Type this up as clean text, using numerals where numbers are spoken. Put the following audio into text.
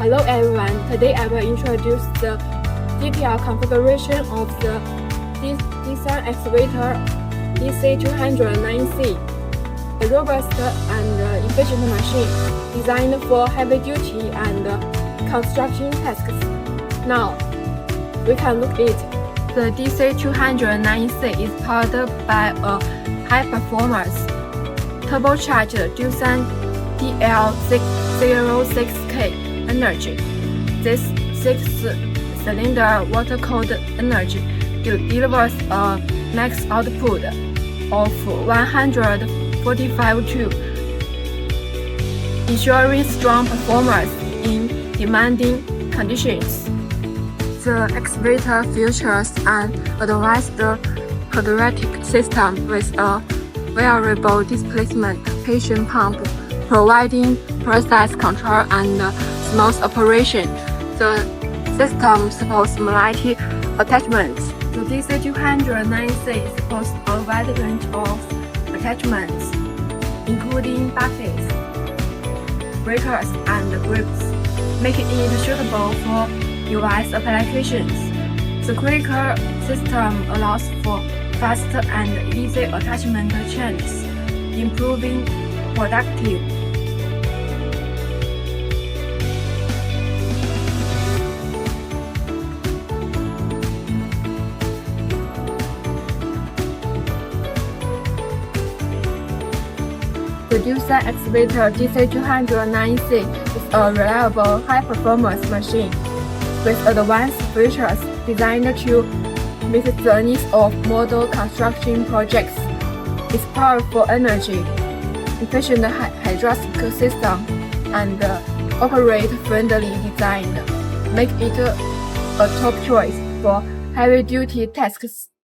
Hello everyone, today I will introduce the detailed configuration of the DOOSAN Excavator DC200-9C, a robust and efficient machine designed for heavy-duty and construction tasks. Now, we can look at it. The DC200-9C is powered by a high-performance turbocharged DOOSAN DL606K energy. This 6-cylinder water-cooled energy delivers a max output of 145 joules, ensuring strong performance in demanding conditions. The excavator features an advanced hydraulic system with a variable displacement piston pump, providing precise control and smooth operation. The system supports multi attachments. The DC200-9C supports a wide range of attachments, including buckets, breakers, and grips, making it suitable for device applications. The critical system allows for fast and easy attachment chains, improving productivity. The DOOSAN Excavator DC200-9C is a reliable, high-performance machine with advanced features designed to meet the needs of model construction projects. Its powerful energy, efficient hydraulic system, and operator-friendly design make it a top choice for heavy-duty tasks.